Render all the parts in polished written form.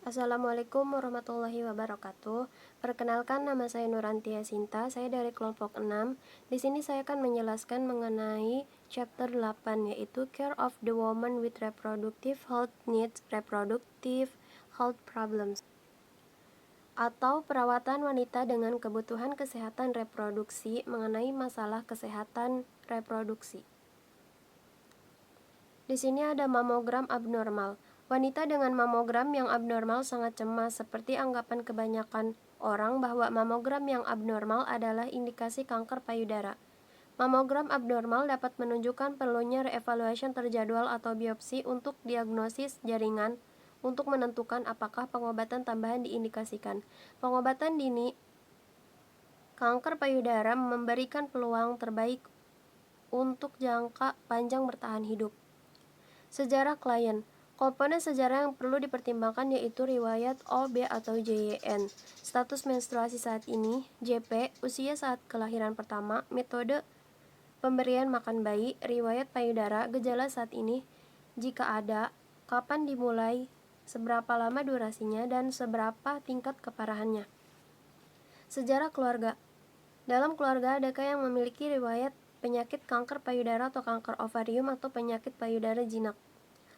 Assalamualaikum warahmatullahi wabarakatuh. Perkenalkan, nama saya Nurantia Sinta, saya dari kelompok 6. Di sini saya akan menjelaskan mengenai chapter 8, yaitu Care of the Woman with Reproductive Health Needs, Reproductive Health Problems, atau perawatan wanita dengan kebutuhan kesehatan reproduksi mengenai masalah kesehatan reproduksi. Di sini ada mamogram abnormal. Wanita dengan mamogram yang abnormal sangat cemas, seperti anggapan kebanyakan orang bahwa mamogram yang abnormal adalah indikasi kanker payudara. Mamogram abnormal dapat menunjukkan perlunya reevaluasi terjadwal atau biopsi untuk diagnosis jaringan untuk menentukan apakah pengobatan tambahan diindikasikan. Pengobatan dini kanker payudara memberikan peluang terbaik untuk jangka panjang bertahan hidup. Sejarah klien. Komponen sejarah yang perlu dipertimbangkan yaitu riwayat OB atau JYN, status menstruasi saat ini, JP, usia saat kelahiran pertama, metode pemberian makan bayi, riwayat payudara, gejala saat ini, jika ada, kapan dimulai, seberapa lama durasinya, dan seberapa tingkat keparahannya. Sejarah keluarga. Dalam keluarga, adakah yang memiliki riwayat penyakit kanker payudara atau kanker ovarium atau penyakit payudara jinak?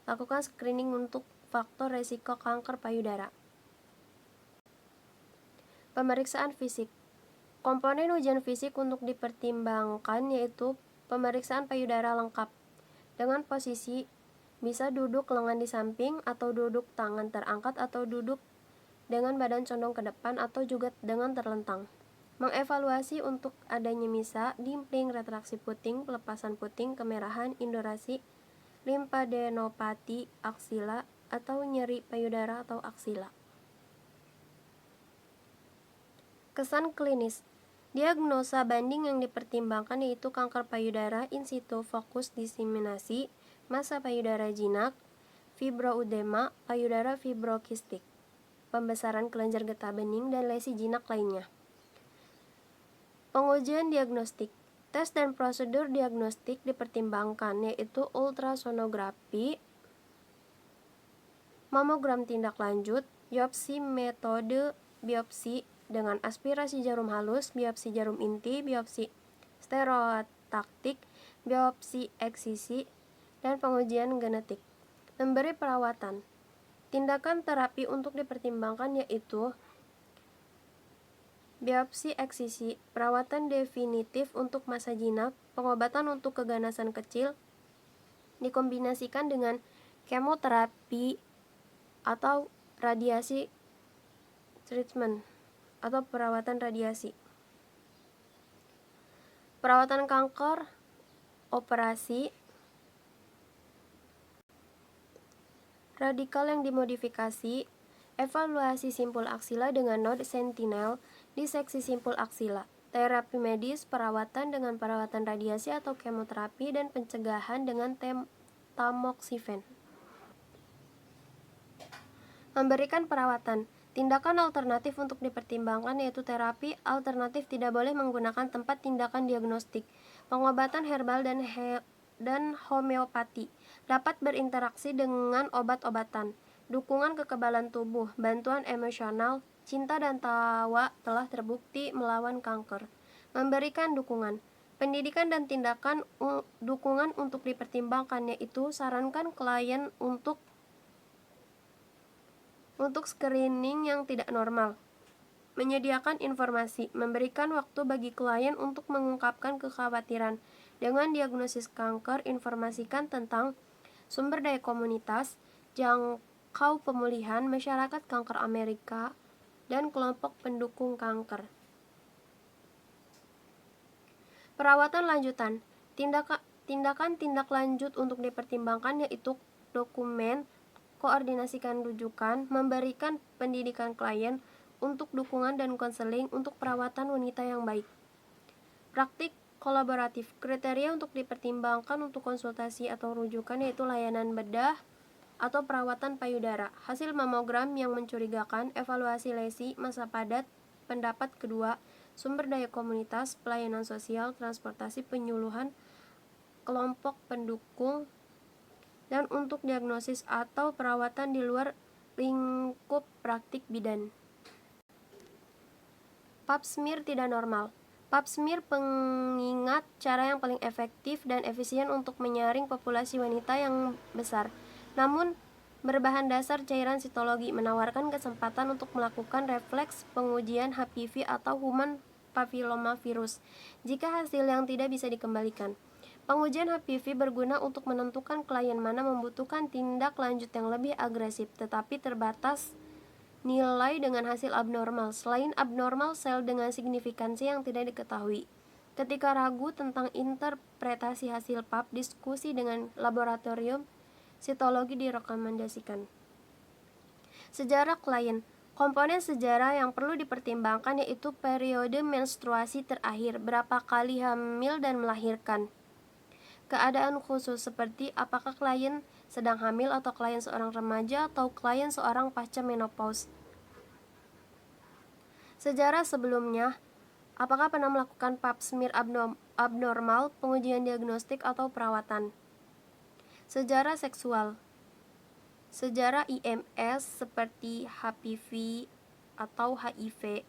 Lakukan screening untuk faktor resiko kanker payudara. Pemeriksaan fisik. Komponen ujian fisik untuk dipertimbangkan yaitu pemeriksaan payudara lengkap dengan posisi bisa duduk lengan di samping atau duduk tangan terangkat atau duduk dengan badan condong ke depan atau juga dengan terlentang. Mengevaluasi untuk adanya misa, dimpling, retraksi puting, pelepasan puting, kemerahan, indorasi, limfadenopati aksila atau nyeri payudara atau aksila. Kesan klinis. Diagnosa banding yang dipertimbangkan yaitu kanker payudara in situ fokus diseminasi, massa payudara jinak, fibroudema, payudara fibrokistik, pembesaran kelenjar getah bening, dan lesi jinak lainnya. Pengujian diagnostik. Tes dan prosedur diagnostik dipertimbangkan yaitu ultrasonografi, mamogram tindak lanjut, biopsi metode biopsi dengan aspirasi jarum halus, biopsi jarum inti, biopsi stereotaktik, biopsi eksisi, dan pengujian genetik. Memberi perawatan. Tindakan terapi untuk dipertimbangkan yaitu biopsi eksisi, perawatan definitif untuk masa jinak, pengobatan untuk keganasan kecil, dikombinasikan dengan kemoterapi atau radiasi treatment atau perawatan radiasi. Perawatan kanker, operasi, radikal yang dimodifikasi, evaluasi simpul aksila dengan node sentinel, diseksi simpul aksila, terapi medis, perawatan dengan perawatan radiasi atau kemoterapi, dan pencegahan dengan tamoxifen. Memberikan perawatan. Tindakan alternatif untuk dipertimbangkan yaitu terapi alternatif tidak boleh menggunakan tempat tindakan diagnostik. Pengobatan herbal dan homeopati dapat berinteraksi dengan obat-obatan. Dukungan kekebalan tubuh, bantuan emosional, cinta dan tawa telah terbukti melawan kanker. Memberikan dukungan. Pendidikan dan tindakan dukungan untuk dipertimbangkan yaitu sarankan klien untuk screening yang tidak normal. Menyediakan informasi, memberikan waktu bagi klien untuk mengungkapkan kekhawatiran. Dengan diagnosis kanker, informasikan tentang sumber daya komunitas, jangkau pemulihan, masyarakat kanker Amerika, dan kelompok pendukung kanker. Perawatan lanjutan. Tindakan tindak lanjut untuk dipertimbangkan yaitu dokumen, koordinasikan rujukan, memberikan pendidikan klien untuk dukungan dan konseling untuk perawatan wanita yang baik. Praktik kolaboratif. Kriteria untuk dipertimbangkan untuk konsultasi atau rujukan yaitu layanan bedah atau perawatan payudara, hasil mamogram yang mencurigakan, evaluasi lesi, masa padat, pendapat kedua, sumber daya komunitas, pelayanan sosial, transportasi, penyuluhan, kelompok pendukung, dan untuk diagnosis atau perawatan di luar lingkup praktik bidan. Pap smear tidak normal. Pap smear pengingat cara yang paling efektif dan efisien untuk menyaring populasi wanita yang besar. Namun, berbahan dasar cairan sitologi menawarkan kesempatan untuk melakukan refleks pengujian HPV atau human papillomavirus jika hasil yang tidak bisa dikembalikan. Pengujian HPV berguna untuk menentukan klien mana membutuhkan tindak lanjut yang lebih agresif, tetapi terbatas nilai dengan hasil abnormal, selain abnormal sel dengan signifikansi yang tidak diketahui. Ketika ragu tentang interpretasi hasil pap, diskusi dengan laboratorium sitologi direkomendasikan. Sejarah klien. Komponen sejarah yang perlu dipertimbangkan yaitu periode menstruasi terakhir, berapa kali hamil dan melahirkan. Keadaan khusus seperti apakah klien sedang hamil atau klien seorang remaja atau klien seorang pasca menopause. Sejarah sebelumnya, apakah pernah melakukan pap smear abnormal, pengujian diagnostik atau perawatan. Sejarah seksual. Sejarah IMS seperti HPV atau HIV.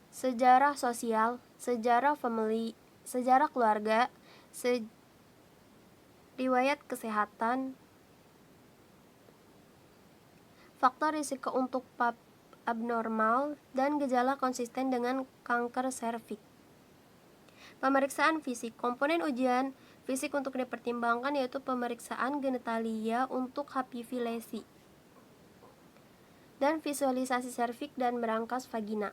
Sejarah sosial, sejarah family, sejarah keluarga, riwayat kesehatan, faktor risiko untuk pap abnormal, dan gejala konsisten dengan kanker serviks. Pemeriksaan fisik. Komponen ujian fisik untuk dipertimbangkan yaitu pemeriksaan genitalia untuk HPV lesi dan visualisasi serviks dan berangkas vagina.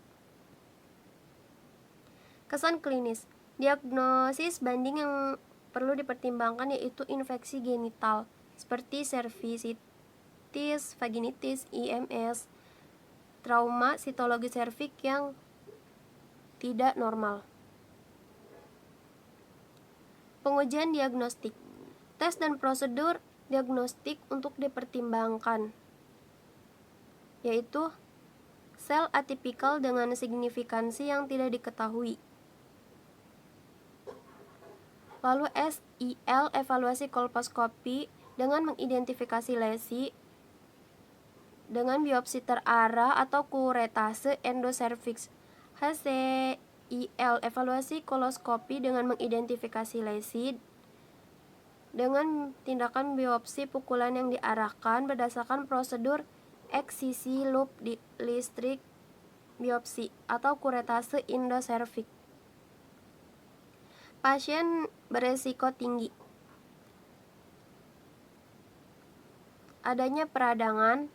Kesan klinis. Diagnosis banding yang perlu dipertimbangkan yaitu infeksi genital seperti cervicitis, vaginitis, IMS, trauma sitologi serviks yang tidak normal. Pengujian diagnostik. Tes dan prosedur diagnostik untuk dipertimbangkan yaitu sel atipikal dengan signifikansi yang tidak diketahui. Lalu SIL, evaluasi kolposkopi dengan mengidentifikasi lesi dengan biopsi terarah atau kuretase endoservix. HCIL, evaluasi koloskopi dengan mengidentifikasi lesi dengan tindakan biopsi pukulan yang diarahkan berdasarkan prosedur eksisi loop listrik biopsi atau kuretase endoservix. Pasien beresiko tinggi. Adanya peradangan,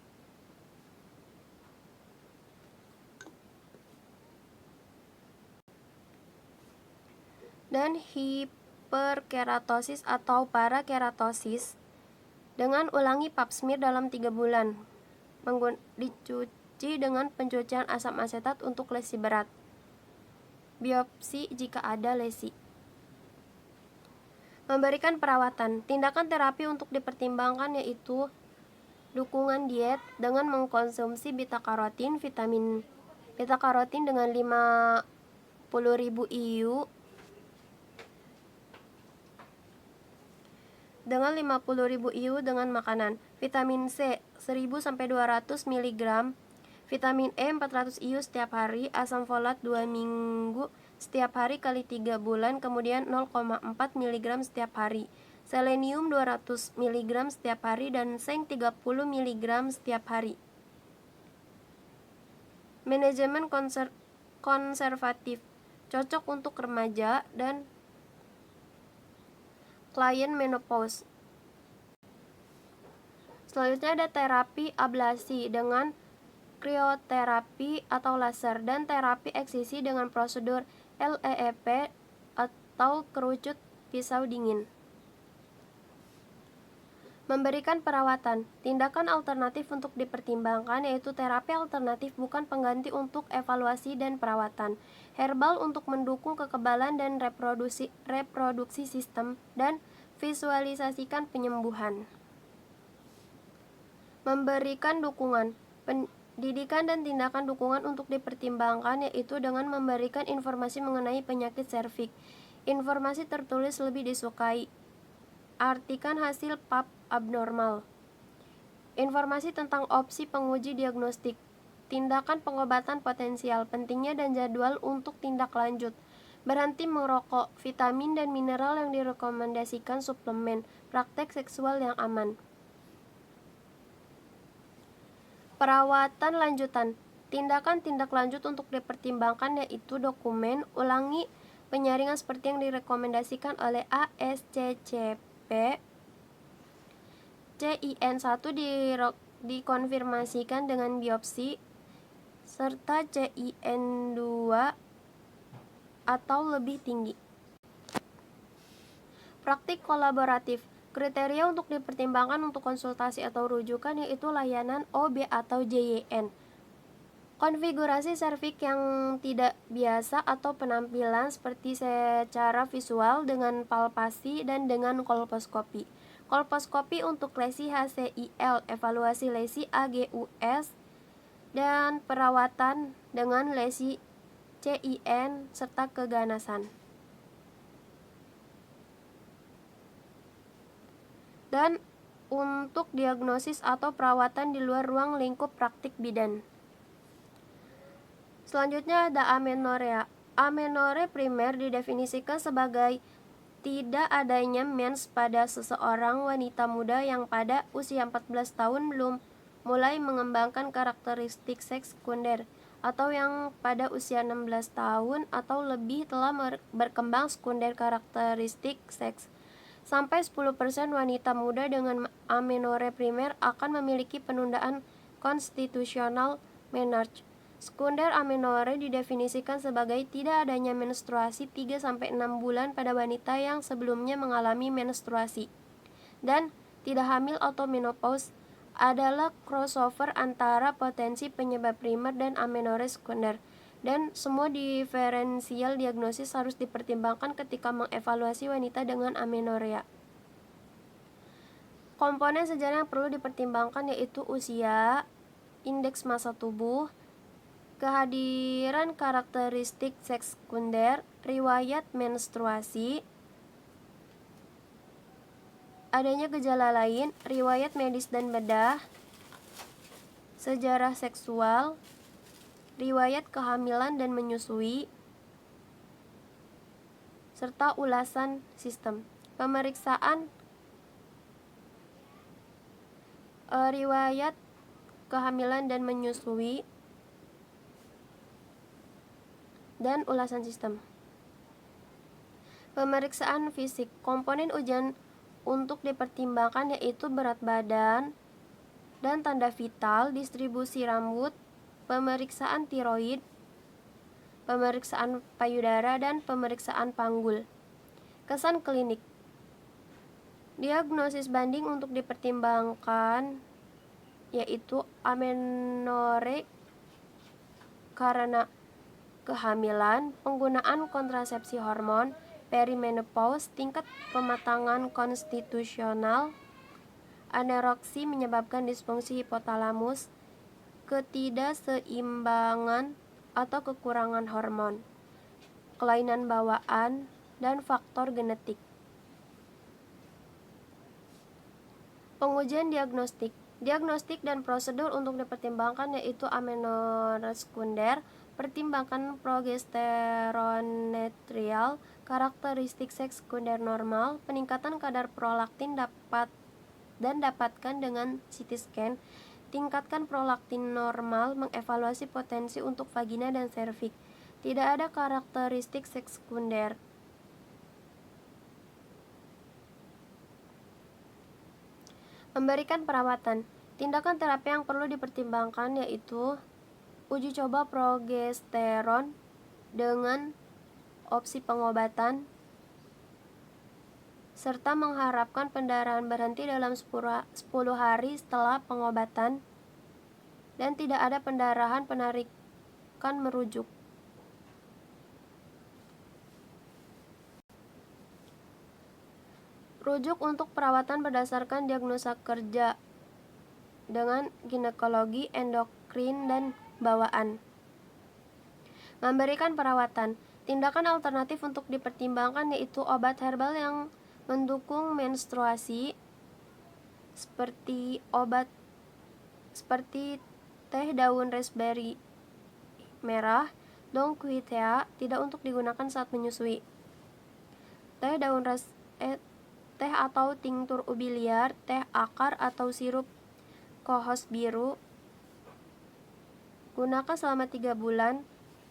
dan hiperkeratosis atau parakeratosis dengan ulangi pap smear dalam 3 bulan. Dicuci dengan pencucian asam asetat untuk lesi berat. Biopsi jika ada lesi. Memberikan perawatan. Tindakan terapi untuk dipertimbangkan yaitu dukungan diet dengan mengkonsumsi beta-karotin, vitamin beta-karotin dengan 50.000 IU dengan makanan. Vitamin C 1000-200 mg, vitamin E 400 IU setiap hari, asam folat 2 minggu setiap hari kali 3 bulan, kemudian 0,4 mg setiap hari, selenium 200 mg setiap hari, dan seng 30 mg setiap hari. Manajemen konservatif cocok untuk remaja dan klien menopause. Selanjutnya ada terapi ablasi dengan krioterapi atau laser dan terapi eksisi dengan prosedur LEEP atau kerucut pisau dingin. Memberikan perawatan. Tindakan alternatif untuk dipertimbangkan yaitu terapi alternatif bukan pengganti untuk evaluasi dan perawatan. Herbal untuk mendukung kekebalan dan reproduksi sistem dan visualisasikan penyembuhan. Memberikan dukungan. Pendidikan dan tindakan dukungan untuk dipertimbangkan yaitu dengan memberikan informasi mengenai penyakit serviks. Informasi tertulis lebih disukai. Artikan hasil pap abnormal. Informasi tentang opsi penguji diagnostik, tindakan pengobatan potensial, pentingnya dan jadwal untuk tindak lanjut, berhenti merokok, vitamin dan mineral yang direkomendasikan suplemen, praktek seksual yang aman. Perawatan lanjutan, tindakan tindak lanjut untuk dipertimbangkan yaitu dokumen, ulangi penyaringan seperti yang direkomendasikan oleh ASCCP. CIN1 dikonfirmasikan dengan biopsi, serta CIN2 atau lebih tinggi. Praktik kolaboratif, kriteria untuk dipertimbangkan untuk konsultasi atau rujukan yaitu layanan OB atau JYN. Konfigurasi serviks yang tidak biasa atau penampilan seperti secara visual dengan palpasi dan dengan kolposkopi. Kolposkopi untuk lesi HCIL, evaluasi lesi AGUS, dan perawatan dengan lesi CIN serta keganasan. Dan untuk diagnosis atau perawatan di luar ruang lingkup praktik bidan. Selanjutnya ada amenorrea. Amenore primer didefinisikan sebagai tidak adanya mens pada seseorang wanita muda yang pada usia 14 tahun belum mulai mengembangkan karakteristik seks sekunder, atau yang pada usia 16 tahun atau lebih telah berkembang sekunder karakteristik seks. Sampai 10% wanita muda dengan amenore primer akan memiliki penundaan konstitusional menarche. Sekunder amenore didefinisikan sebagai tidak adanya menstruasi 3-6 bulan pada wanita yang sebelumnya mengalami menstruasi, dan tidak hamil atau menopause adalah crossover antara potensi penyebab primer dan amenore sekunder, dan semua diferensial diagnosis harus dipertimbangkan ketika mengevaluasi wanita dengan amenorea. Komponen sejarah yang perlu dipertimbangkan yaitu usia, indeks massa tubuh, kehadiran karakteristik seks sekunder, riwayat menstruasi, adanya gejala lain, riwayat medis dan bedah, sejarah seksual, riwayat kehamilan dan menyusui, serta ulasan sistem. Pemeriksaan riwayat kehamilan dan menyusui dan ulasan sistem. Pemeriksaan fisik, komponen ujian untuk dipertimbangkan yaitu berat badan dan tanda vital, distribusi rambut, pemeriksaan tiroid, pemeriksaan payudara, dan pemeriksaan panggul. Kesan klinik, diagnosis banding untuk dipertimbangkan yaitu amenore karena kehamilan, penggunaan kontrasepsi hormon, perimenopause, tingkat pematangan konstitusional, anoreksi menyebabkan disfungsi hipotalamus, ketidakseimbangan atau kekurangan hormon, kelainan bawaan, dan faktor genetik. Pengujian diagnostik. Diagnostik dan prosedur untuk dipertimbangkan yaitu amenore sekunder, pertimbangkan progesteronetrial, karakteristik seks sekunder normal, peningkatan kadar prolaktin dapatkan dengan CT scan, tingkatkan prolaktin normal, mengevaluasi potensi untuk vagina dan serviks. Tidak ada karakteristik seks sekunder. Memberikan perawatan. Tindakan terapi yang perlu dipertimbangkan yaitu uji coba progesteron dengan opsi pengobatan, serta mengharapkan pendarahan berhenti dalam 10 hari setelah pengobatan, dan tidak ada pendarahan penarikan merujuk. Rujuk untuk perawatan berdasarkan diagnosa kerja dengan ginekologi, endokrin, dan bawaan. Memberikan perawatan. Tindakan alternatif untuk dipertimbangkan yaitu obat herbal yang mendukung menstruasi seperti obat seperti teh daun raspberry merah, Donquetea, tidak untuk digunakan saat menyusui. Teh atau tinktur ubi liar, teh akar atau sirup kohos biru, gunakan selama 3 bulan,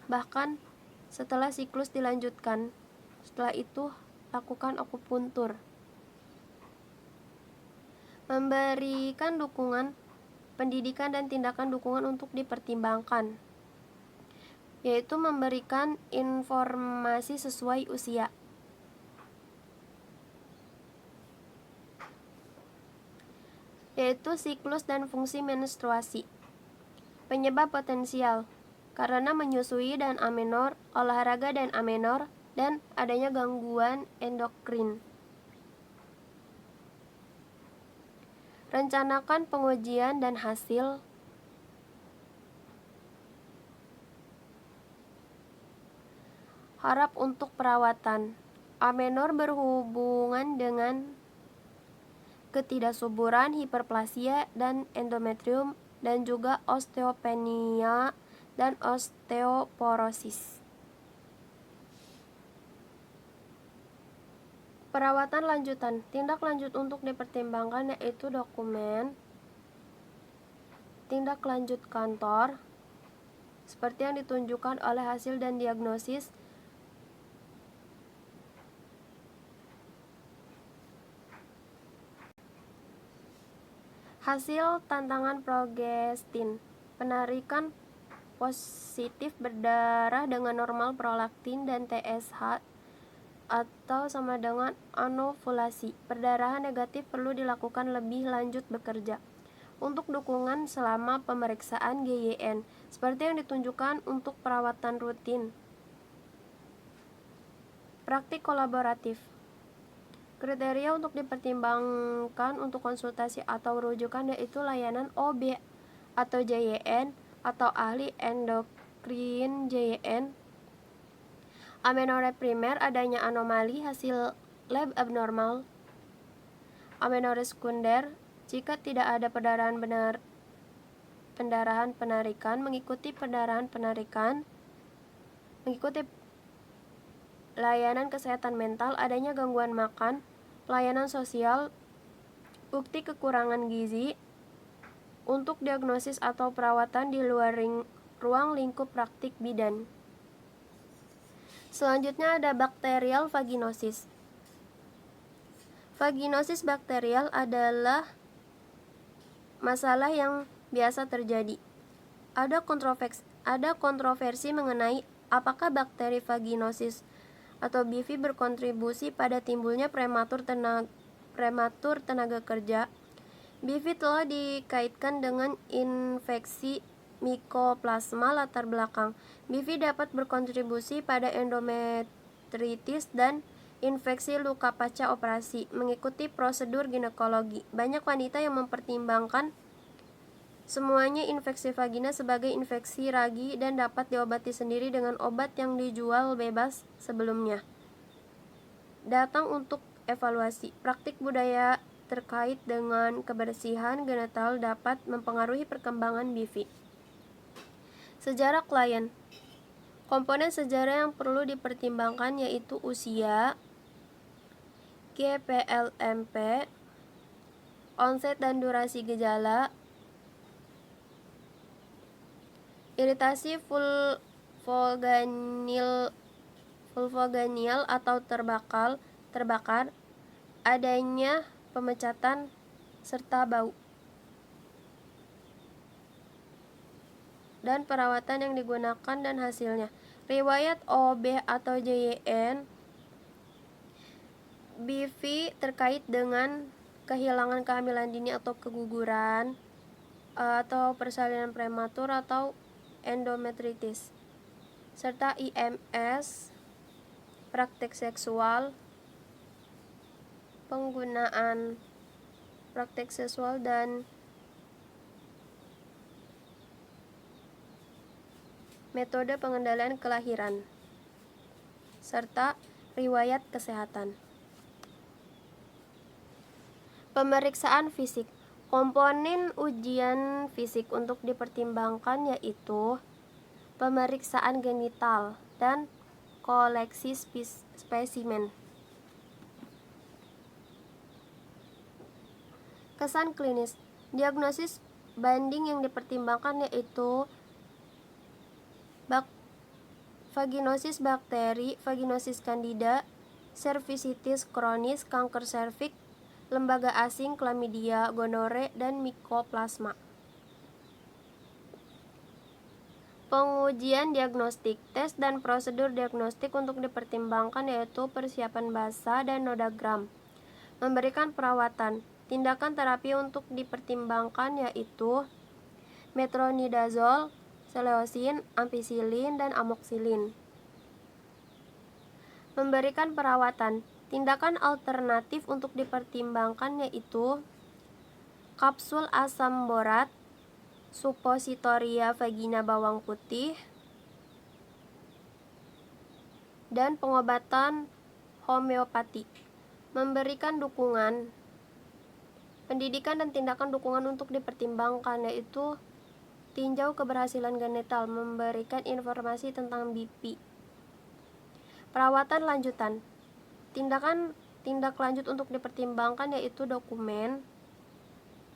bahkan setelah siklus dilanjutkan. Setelah itu, lakukan akupuntur. Memberikan dukungan, pendidikan dan tindakan dukungan untuk dipertimbangkan, yaitu memberikan informasi sesuai usia. Yaitu siklus dan fungsi menstruasi. Penyebab potensial, karena menyusui dan amenor, olahraga dan amenor, dan adanya gangguan endokrin. Rencanakan pengujian dan hasil. Harap untuk perawatan. Amenor berhubungan dengan ketidaksuburan, hiperplasia, dan endometrium, dan juga osteopenia dan osteoporosis. Perawatan lanjutan. Tindak lanjut untuk dipertimbangkan yaitu dokumen tindak lanjut kantor seperti yang ditunjukkan oleh hasil dan diagnosis, hasil tantangan progestin, penarikan positif berdarah dengan normal prolaktin dan TSH atau sama dengan anovulasi. Perdarahan negatif perlu dilakukan lebih lanjut bekerja. Untuk dukungan selama pemeriksaan GYN, seperti yang ditunjukkan untuk perawatan rutin. Praktik kolaboratif. Kriteria untuk dipertimbangkan untuk konsultasi atau rujukan yaitu layanan OB atau JYN atau ahli endokrin JYN. Amenorrhea primer, adanya anomali hasil lab abnormal. Amenorrhea sekunder, jika tidak ada pendarahan penarikan, mengikuti pendarahan penarikan, mengikuti layanan kesehatan mental, adanya gangguan makan, pelayanan sosial, bukti kekurangan gizi, untuk diagnosis atau perawatan di luar ruang lingkup praktik bidan. Selanjutnya ada bakterial vaginosis. Vaginosis bakterial adalah masalah yang biasa terjadi. Ada kontroversi mengenai apakah bakteri vaginosis atau BV berkontribusi pada timbulnya prematur tenaga kerja. BV telah dikaitkan dengan infeksi mikoplasma latar belakang. BV dapat berkontribusi pada endometritis dan infeksi luka pasca operasi, mengikuti prosedur ginekologi. Banyak wanita yang mempertimbangkan semuanya infeksi vagina sebagai infeksi ragi dan dapat diobati sendiri dengan obat yang dijual bebas sebelumnya. Datang untuk evaluasi. Praktik budaya terkait dengan kebersihan genital dapat mempengaruhi perkembangan BV. Sejarah klien. Komponen sejarah yang perlu dipertimbangkan yaitu usia, GPLMP, onset dan durasi gejala, iritasi vulvoganial atau terbakar, adanya pemecatan, serta bau. Dan perawatan yang digunakan dan hasilnya. Riwayat OB atau JYN, BV terkait dengan kehilangan kehamilan dini atau keguguran, atau persalinan prematur atau endometritis, serta IMS, praktik seksual, penggunaan praktik seksual dan metode pengendalian kelahiran, serta riwayat kesehatan. Pemeriksaan fisik. Komponen ujian fisik untuk dipertimbangkan yaitu pemeriksaan genital dan koleksi spesimen. Kesan klinis. Diagnosis banding yang dipertimbangkan yaitu vaginosis bakteri, vaginosis candida, cervicitis kronis, kanker serviks, lembaga asing, chlamydia, gonore, dan mycoplasma. Pengujian diagnostik. Tes dan prosedur diagnostik untuk dipertimbangkan yaitu persiapan basa dan nodagram. Memberikan perawatan. Tindakan terapi untuk dipertimbangkan yaitu metronidazol, seleosin, ampicillin, dan amoxicillin. Memberikan perawatan. Tindakan alternatif untuk dipertimbangkan yaitu kapsul asam borat, suppositoria vagina bawang putih, dan pengobatan homeopati. Memberikan dukungan. Pendidikan dan tindakan dukungan untuk dipertimbangkan yaitu tinjau keberhasilan genital, memberikan informasi tentang BP. Perawatan lanjutan. Tindak lanjut untuk dipertimbangkan yaitu dokumen.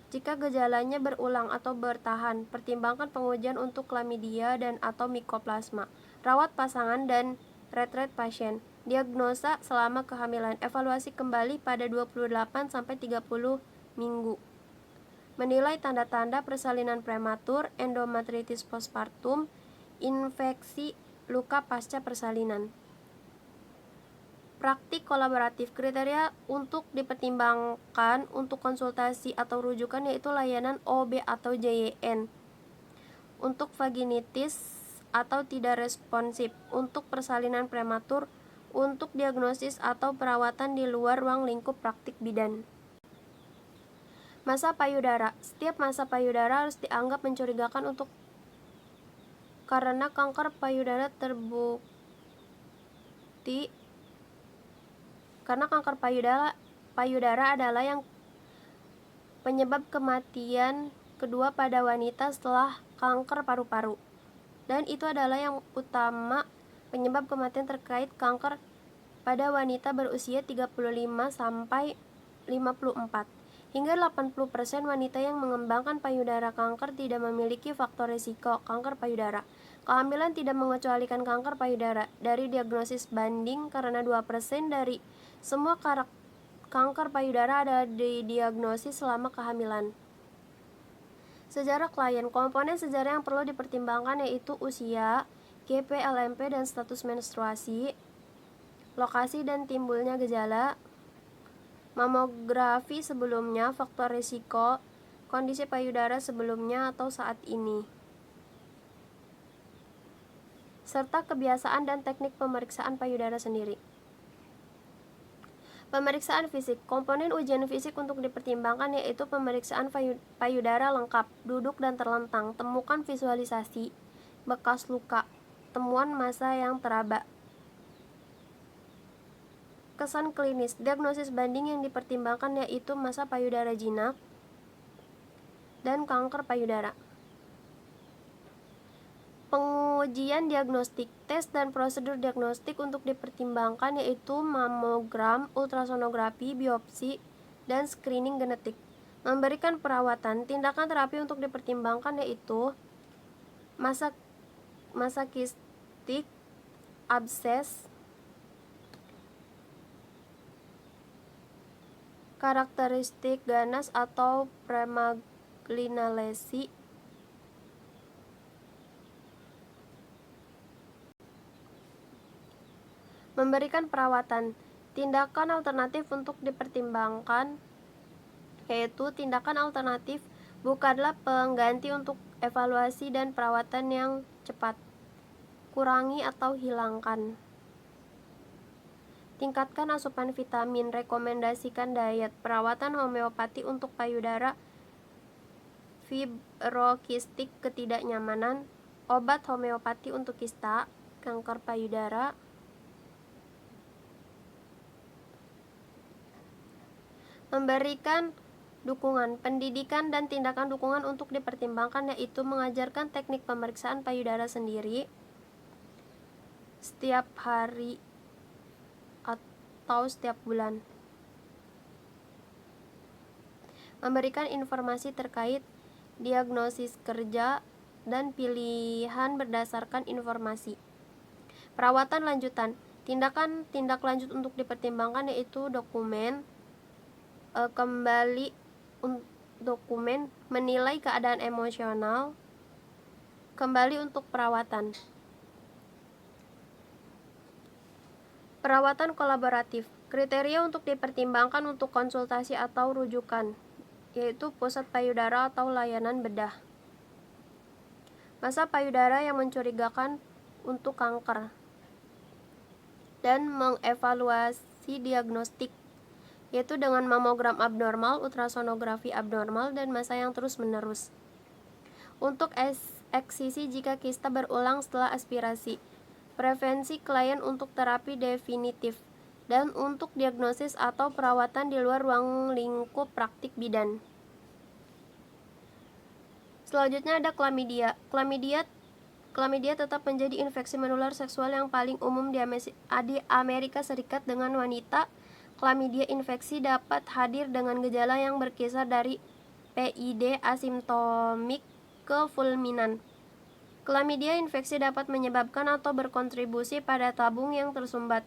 Jika gejalanya berulang atau bertahan, pertimbangkan pengujian untuk chlamydia dan atau mycoplasma. Rawat pasangan dan retret pasien. Diagnosa selama kehamilan. Evaluasi kembali pada 28-30 minggu. Menilai tanda-tanda persalinan prematur, endometritis postpartum, infeksi, luka pasca persalinan. Praktik kolaboratif. Kriteria untuk dipertimbangkan untuk konsultasi atau rujukan yaitu layanan OB atau JYN. Untuk vaginitis atau tidak responsif. Untuk persalinan prematur. Untuk diagnosis atau perawatan di luar ruang lingkup praktik bidan. Masa payudara. Setiap masa payudara harus dianggap mencurigakan karena kanker payudara terbukti. Karena kanker payudara adalah yang penyebab kematian kedua pada wanita setelah kanker paru-paru. Dan itu adalah yang utama penyebab kematian terkait kanker pada wanita berusia 35 sampai 54. Hingga 80% wanita yang mengembangkan payudara kanker tidak memiliki faktor risiko kanker payudara. Kehamilan tidak mengecualikan kanker payudara dari diagnosis banding karena 2% dari semua kanker payudara ada didiagnosis selama kehamilan. Sejarah klien. Komponen sejarah yang perlu dipertimbangkan yaitu usia, GP, LMP, dan status menstruasi, lokasi dan timbulnya gejala, mamografi sebelumnya, faktor risiko, kondisi payudara sebelumnya atau saat ini, serta kebiasaan dan teknik pemeriksaan payudara sendiri. Pemeriksaan fisik. Komponen ujian fisik untuk dipertimbangkan yaitu pemeriksaan payudara lengkap, duduk dan terlentang, temukan visualisasi, bekas luka, temuan massa yang teraba. Kesan klinis. Diagnosis banding yang dipertimbangkan yaitu massa payudara jinak dan kanker payudara. Pengujian diagnostik. Tes dan prosedur diagnostik untuk dipertimbangkan yaitu mamogram, ultrasonografi, biopsi, dan screening genetik. Memberikan perawatan. Tindakan terapi untuk dipertimbangkan yaitu masa kistik, abses, karakteristik ganas atau premaglina lesi, memberikan perawatan. Tindakan alternatif untuk dipertimbangkan yaitu tindakan alternatif bukanlah pengganti untuk evaluasi dan perawatan yang cepat. Kurangi atau hilangkan. Tingkatkan asupan vitamin. Rekomendasikan diet. Perawatan homeopati untuk payudara, fibrokistik, ketidaknyamanan. Obat homeopati untuk kista, kanker payudara. Memberikan Dukungan, pendidikan dan tindakan dukungan untuk dipertimbangkan, yaitu mengajarkan teknik pemeriksaan payudara sendiri setiap hari atau setiap bulan. Memberikan informasi terkait diagnosis kerja dan pilihan berdasarkan informasi. Perawatan lanjutan, tindak lanjut untuk dipertimbangkan yaitu dokumen menilai keadaan emosional, kembali untuk perawatan. Perawatan kolaboratif, kriteria untuk dipertimbangkan untuk konsultasi atau rujukan, yaitu pusat payudara atau layanan bedah. Masa payudara yang mencurigakan untuk kanker, dan mengevaluasi diagnostik, yaitu dengan mamogram abnormal, ultrasonografi abnormal, dan masa yang terus-menerus. Untuk eksisi jika kista berulang setelah aspirasi, prevensi klien untuk terapi definitif, dan untuk diagnosis atau perawatan di luar ruang lingkup praktik bidan. Selanjutnya ada klamidia. Klamidia tetap menjadi infeksi menular seksual yang paling umum di Amerika Serikat. Dengan wanita, klamidia infeksi dapat hadir dengan gejala yang berkisar dari PID asimptomik ke fulminan. Klamidia infeksi dapat menyebabkan atau berkontribusi pada tabung yang tersumbat,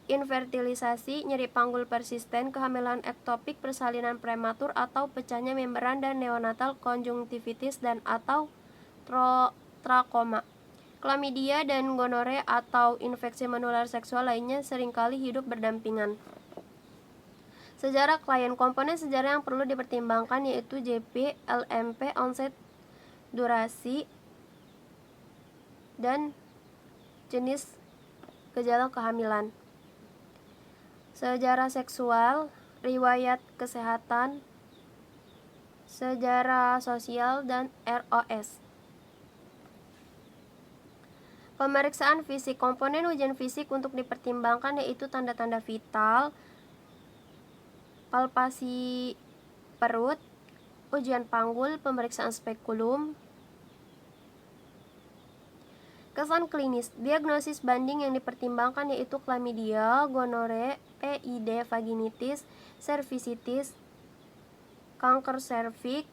infertilisasi, nyeri panggul persisten, kehamilan ektopik, persalinan prematur, atau pecahnya membran dan neonatal konjungtivitis dan atau trakoma. Klamidia dan gonore atau infeksi menular seksual lainnya seringkali hidup berdampingan. Sejarah klien, komponen sejarah yang perlu dipertimbangkan yaitu JP, LMP, onset, durasi, dan jenis gejala kehamilan. Sejarah seksual, riwayat kesehatan, sejarah sosial, dan ROS. Pemeriksaan fisik, komponen ujian fisik untuk dipertimbangkan yaitu tanda-tanda vital, palpasi perut, ujian panggul, pemeriksaan spekulum. Kesan klinis, diagnosis banding yang dipertimbangkan yaitu klamidia, gonore, PID, vaginitis, cervicitis, kanker serviks,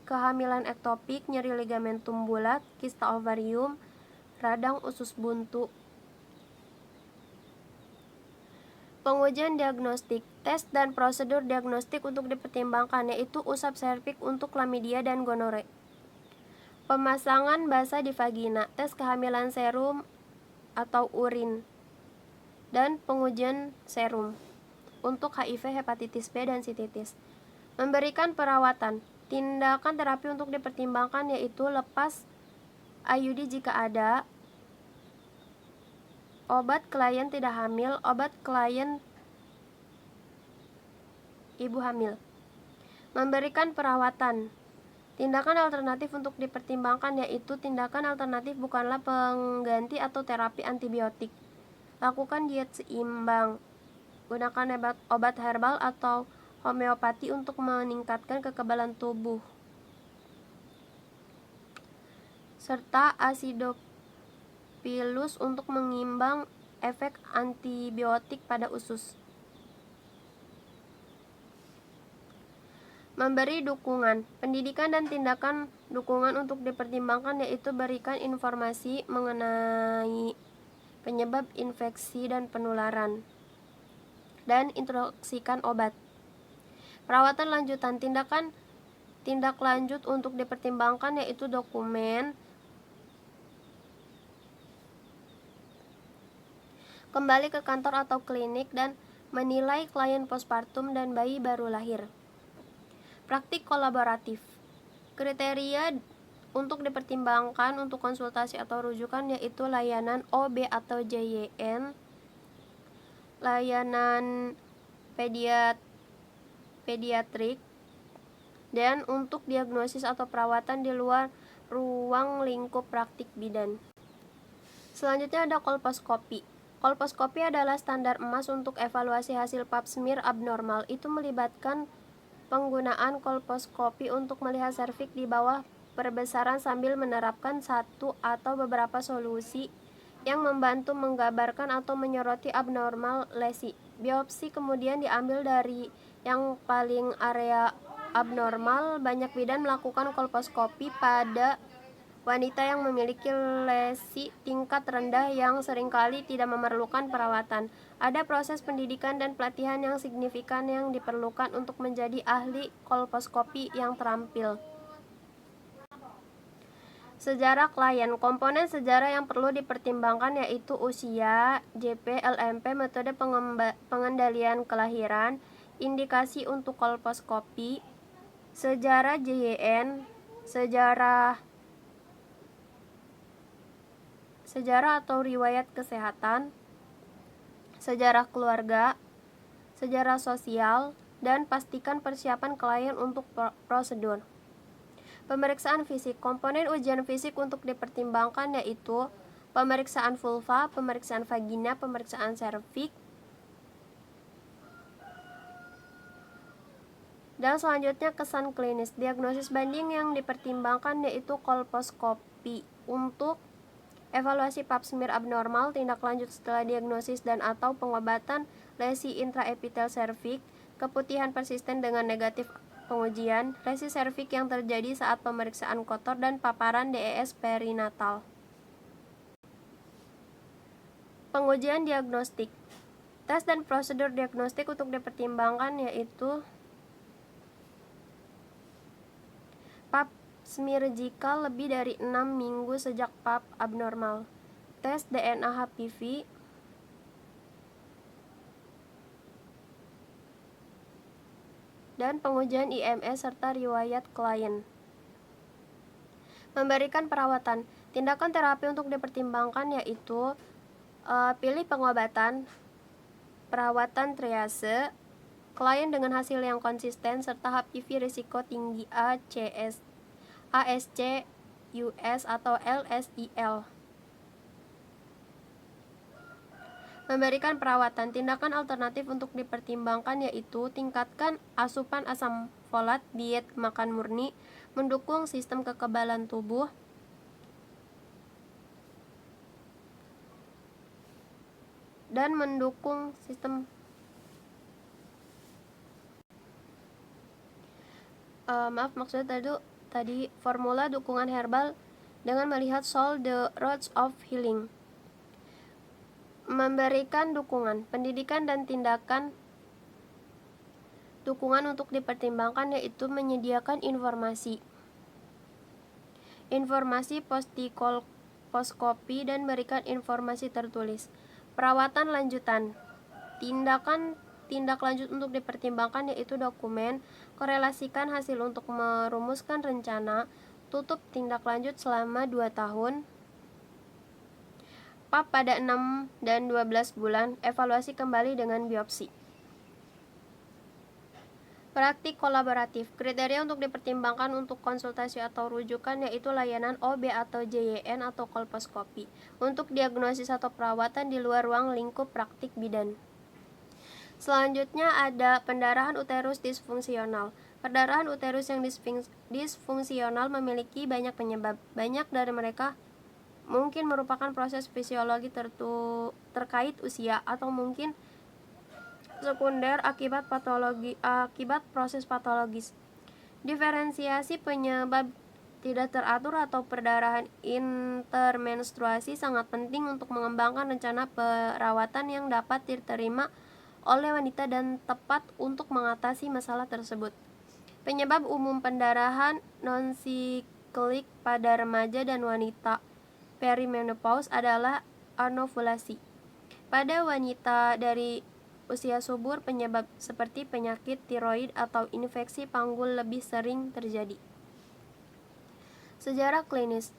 kehamilan ektopik, nyeri ligamentum bulat, kista ovarium, radang usus buntu. Pengujian diagnostik, tes dan prosedur diagnostik untuk dipertimbangkan yaitu usap serviks untuk klamidia dan gonore. Pemasangan basa di vagina, tes kehamilan serum atau urin, dan pengujian serum untuk HIV, hepatitis B, dan sistitis. Memberikan perawatan, tindakan terapi untuk dipertimbangkan yaitu lepas IUD jika ada, obat klien tidak hamil, obat klien ibu hamil. Memberikan perawatan, tindakan alternatif untuk dipertimbangkan yaitu tindakan alternatif bukanlah pengganti atau terapi antibiotik. Lakukan diet seimbang, gunakan obat herbal atau homeopati untuk meningkatkan kekebalan tubuh, serta acidopilus untuk mengimbang efek antibiotik pada usus. Memberi dukungan, pendidikan dan tindakan dukungan untuk dipertimbangkan yaitu berikan informasi mengenai penyebab infeksi dan penularan, dan instruksikan obat. Perawatan lanjutan, tindak lanjut untuk dipertimbangkan yaitu dokumen, kembali ke kantor atau klinik, dan menilai klien postpartum dan bayi baru lahir. Praktik kolaboratif, kriteria untuk dipertimbangkan untuk konsultasi atau rujukan yaitu layanan OB atau JYN, layanan pediatrik, dan untuk diagnosis atau perawatan di luar ruang lingkup praktik bidan. Selanjutnya ada kolposkopi. Kolposkopi adalah standar emas untuk evaluasi hasil pap smear abnormal. Itu melibatkan Penggunaan kolposkopi untuk melihat serviks di bawah perbesaran sambil menerapkan satu atau beberapa solusi yang membantu menggambarkan atau menyoroti abnormal lesi. Biopsi kemudian diambil dari yang paling area abnormal. Banyak bidan melakukan kolposkopi pada wanita yang memiliki lesi tingkat rendah yang seringkali tidak memerlukan perawatan. Ada proses pendidikan dan pelatihan yang signifikan yang diperlukan untuk menjadi ahli kolposkopi yang terampil. Sejarah klien. Komponen sejarah yang perlu dipertimbangkan yaitu usia, JP, LMP, metode pengendalian kelahiran, indikasi untuk kolposkopi, sejarah JYN, sejarah atau riwayat kesehatan, sejarah keluarga, sejarah sosial, dan pastikan persiapan klien untuk prosedur. Pemeriksaan fisik. Komponen ujian fisik untuk dipertimbangkan yaitu pemeriksaan vulva, pemeriksaan vagina, pemeriksaan serviks, dan selanjutnya kesan klinis. Diagnosis banding yang dipertimbangkan yaitu kolposkopi untuk evaluasi pap smear abnormal, tindak lanjut setelah diagnosis dan atau pengobatan lesi intraepitel serviks, keputihan persisten dengan negatif pengujian, lesi serviks yang terjadi saat pemeriksaan kotor, dan paparan DES perinatal. Pengujian diagnostik. Tes dan prosedur diagnostik untuk dipertimbangkan yaitu pap smear jika lebih dari 6 minggu sejak pap abnormal, tes DNA HPV, dan pengujian IMS serta riwayat klien. Memberikan perawatan. Tindakan terapi untuk dipertimbangkan yaitu pilih pengobatan, perawatan triase, klien dengan hasil yang konsisten, serta HPV risiko tinggi ASC, US atau LSIL. Memberikan perawatan. Tindakan alternatif untuk dipertimbangkan yaitu tingkatkan asupan asam folat, diet makan murni, mendukung sistem kekebalan tubuh, dan mendukung sistem maksudnya tadi formula dukungan herbal dengan melihat Soul the Roads of Healing. Memberikan dukungan, pendidikan dan tindakan dukungan untuk dipertimbangkan yaitu menyediakan informasi postikolposkopi dan berikan informasi tertulis. Perawatan lanjutan. Tindak lanjut untuk dipertimbangkan yaitu dokumen, korelasikan hasil untuk merumuskan rencana, tutup tindak lanjut selama 2 tahun, pap pada 6 dan 12 bulan, evaluasi kembali dengan biopsi. Praktik kolaboratif. Kriteria untuk dipertimbangkan untuk konsultasi atau rujukan yaitu layanan OB atau JYN atau kolposkopi untuk diagnosis atau perawatan di luar ruang lingkup praktik bidan. Selanjutnya ada pendarahan uterus disfungsional. Perdarahan uterus yang disfungsional memiliki banyak penyebab. Banyak dari mereka mungkin merupakan proses fisiologi terkait usia atau mungkin sekunder akibat proses patologis. Diferensiasi penyebab tidak teratur atau perdarahan intermenstruasi sangat penting untuk mengembangkan rencana perawatan yang dapat diterima oleh wanita dan tepat untuk mengatasi masalah tersebut. Penyebab umum pendarahan non-siklik pada remaja dan wanita perimenopause adalah anovulasi. Pada wanita dari usia subur, penyebab seperti penyakit tiroid atau infeksi panggul lebih sering terjadi. Sejarah klinis.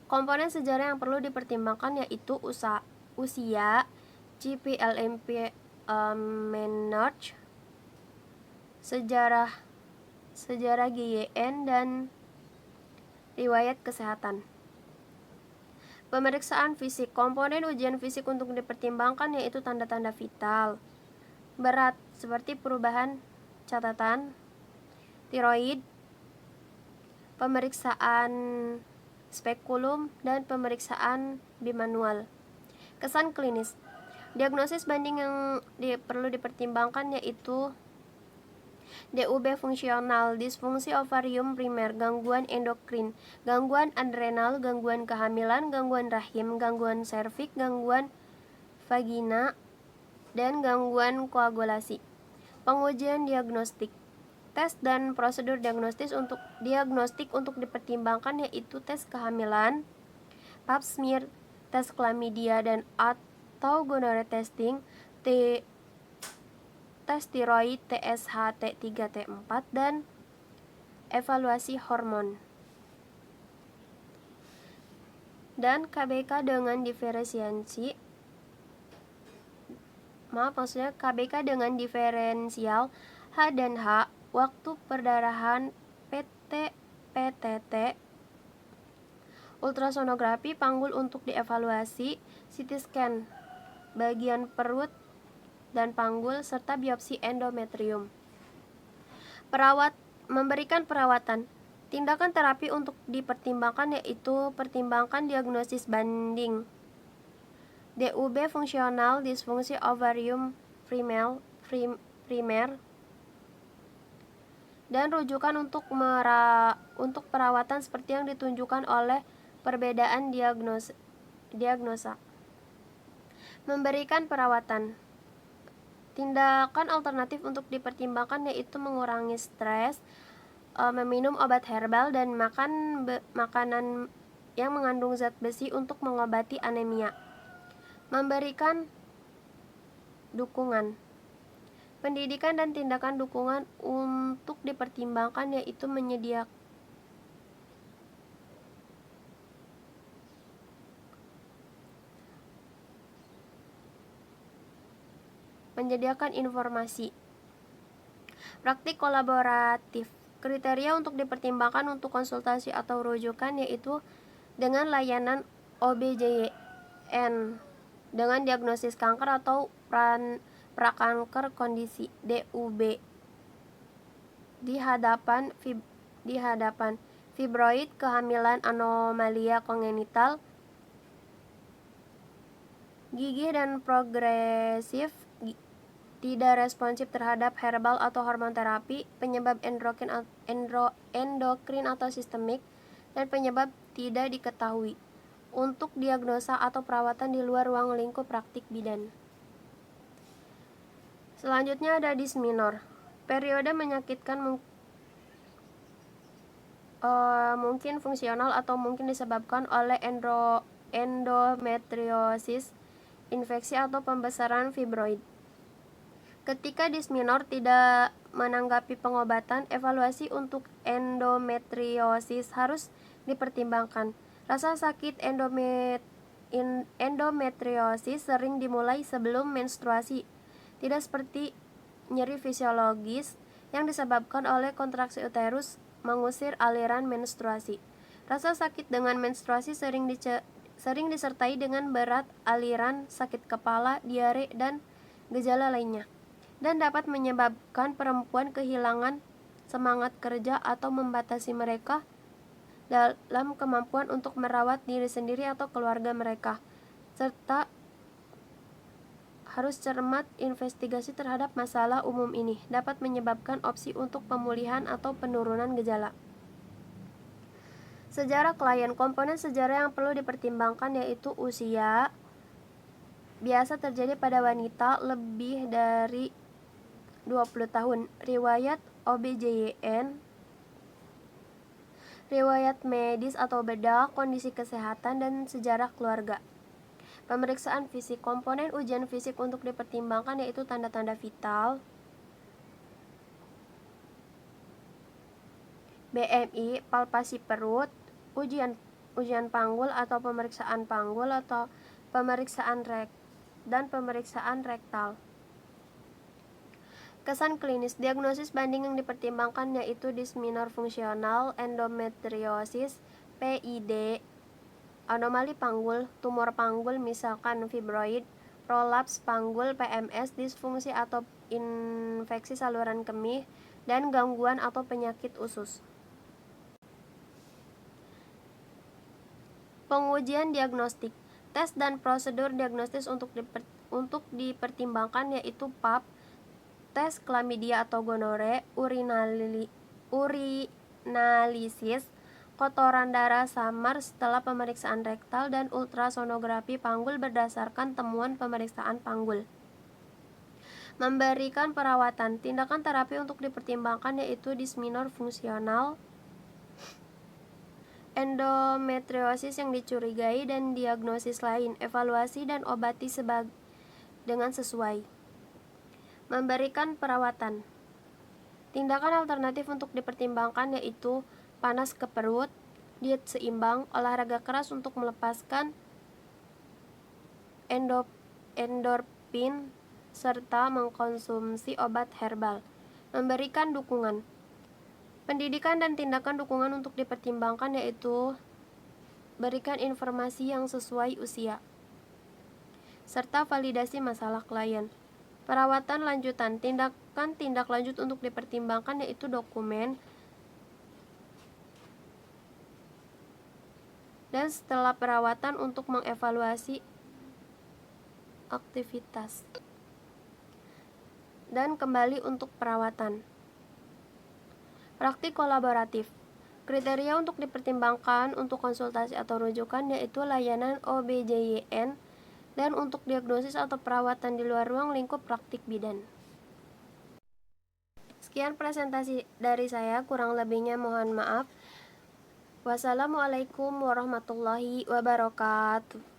Komponen sejarah yang perlu dipertimbangkan yaitu usia, GP-LMP menarche, sejarah GYN, dan riwayat kesehatan. Pemeriksaan fisik. Komponen ujian fisik untuk dipertimbangkan yaitu tanda-tanda vital. Berat seperti perubahan catatan, tiroid, pemeriksaan spekulum, dan pemeriksaan bimanual. Kesan klinis. Diagnosis banding yang perlu dipertimbangkan yaitu DUB fungsional, disfungsi ovarium primer, gangguan endokrin, gangguan adrenal, gangguan kehamilan, gangguan rahim, gangguan serviks, gangguan vagina, dan gangguan koagulasi. Pengujian diagnostik. Tes dan prosedur diagnostik untuk dipertimbangkan yaitu tes kehamilan, pap smear, tes chlamydia dan atau gonorrhea testing, tes tiroid, TSH, T3, T4, dan evaluasi hormon. Dan KBK dengan diferensial H dan H, waktu perdarahan, PT, PTT, ultrasonografi panggul untuk dievaluasi, CT scan bagian perut dan panggul, serta biopsi endometrium. Memberikan perawatan. Tindakan terapi untuk dipertimbangkan yaitu pertimbangkan diagnosis banding DUB fungsional, disfungsi ovarium primer, dan rujukan untuk perawatan seperti yang ditunjukkan oleh perbedaan diagnosa. Memberikan perawatan. Tindakan alternatif untuk dipertimbangkan yaitu mengurangi stres, meminum obat herbal, dan makan makanan yang mengandung zat besi untuk mengobati anemia. Memberikan dukungan. Pendidikan dan tindakan dukungan untuk dipertimbangkan yaitu menyediakan informasi. Praktik kolaboratif. Kriteria untuk dipertimbangkan untuk konsultasi atau rujukan yaitu dengan layanan OBGYN dengan diagnosis kanker atau prakanker kondisi DUB di hadapan fibroid, kehamilan, anomalia kongenital, gigih dan progresif, tidak responsif terhadap herbal atau hormon terapi, penyebab endokrin atau sistemik, dan penyebab tidak diketahui. Untuk diagnosa atau perawatan di luar ruang lingkup praktik bidan. Selanjutnya ada dysmenorrhea. Periode menyakitkan mungkin fungsional atau mungkin disebabkan oleh endometriosis, infeksi atau pembesaran fibroid. Ketika dysmenorrhea tidak menanggapi pengobatan, evaluasi untuk endometriosis harus dipertimbangkan. Rasa sakit endometriosis sering dimulai sebelum menstruasi, tidak seperti nyeri fisiologis yang disebabkan oleh kontraksi uterus mengusir aliran menstruasi. Rasa sakit dengan menstruasi sering disertai dengan berat aliran, sakit kepala, diare, dan gejala lainnya, dan dapat menyebabkan perempuan kehilangan semangat kerja atau membatasi mereka dalam kemampuan untuk merawat diri sendiri atau keluarga mereka, serta harus cermat. Investigasi terhadap masalah umum ini dapat menyebabkan opsi untuk pemulihan atau penurunan gejala. Sejarah klien. Komponen sejarah yang perlu dipertimbangkan yaitu usia, biasa terjadi pada wanita lebih dari 20 tahun, riwayat OBGYN, riwayat medis atau bedah, kondisi kesehatan, dan sejarah keluarga. Pemeriksaan fisik. Komponen ujian fisik untuk dipertimbangkan yaitu tanda-tanda vital, BMI, palpasi perut, ujian panggul atau pemeriksaan panggul atau pemeriksaan pemeriksaan rektal. Kesan klinis. Diagnosis banding yang dipertimbangkan yaitu dysmenorrhea fungsional, endometriosis, PID, anomali panggul, tumor panggul misalkan fibroid, prolaps panggul, PMS, disfungsi atau infeksi saluran kemih, dan gangguan atau penyakit usus. Pengujian diagnostik. Tes dan prosedur diagnostis untuk dipertimbangkan yaitu PAP, tes klamidia atau gonore, urinalisis, kotoran darah samar setelah pemeriksaan rektal, dan ultrasonografi panggul berdasarkan temuan pemeriksaan panggul. Memberikan perawatan. Tindakan terapi untuk dipertimbangkan yaitu disminor fungsional, endometriosis yang dicurigai, dan diagnosis lain, evaluasi dan obati dengan sesuai. Memberikan perawatan. Tindakan alternatif untuk dipertimbangkan yaitu panas ke perut, diet seimbang, olahraga keras untuk melepaskan endorfin, serta mengkonsumsi obat herbal. Memberikan dukungan. Pendidikan dan tindakan dukungan untuk dipertimbangkan yaitu berikan informasi yang sesuai usia, serta validasi masalah klien. Perawatan lanjutan. Tindakan tindak lanjut untuk dipertimbangkan yaitu dokumen, dan setelah perawatan untuk mengevaluasi aktivitas, dan kembali untuk perawatan. Praktik kolaboratif. Kriteria untuk dipertimbangkan untuk konsultasi atau rujukan yaitu layanan OBGYN, dan untuk diagnosis atau perawatan di luar ruang lingkup praktik bidan. Sekian presentasi dari saya, kurang lebihnya mohon maaf. Wassalamualaikum warahmatullahi wabarakatuh.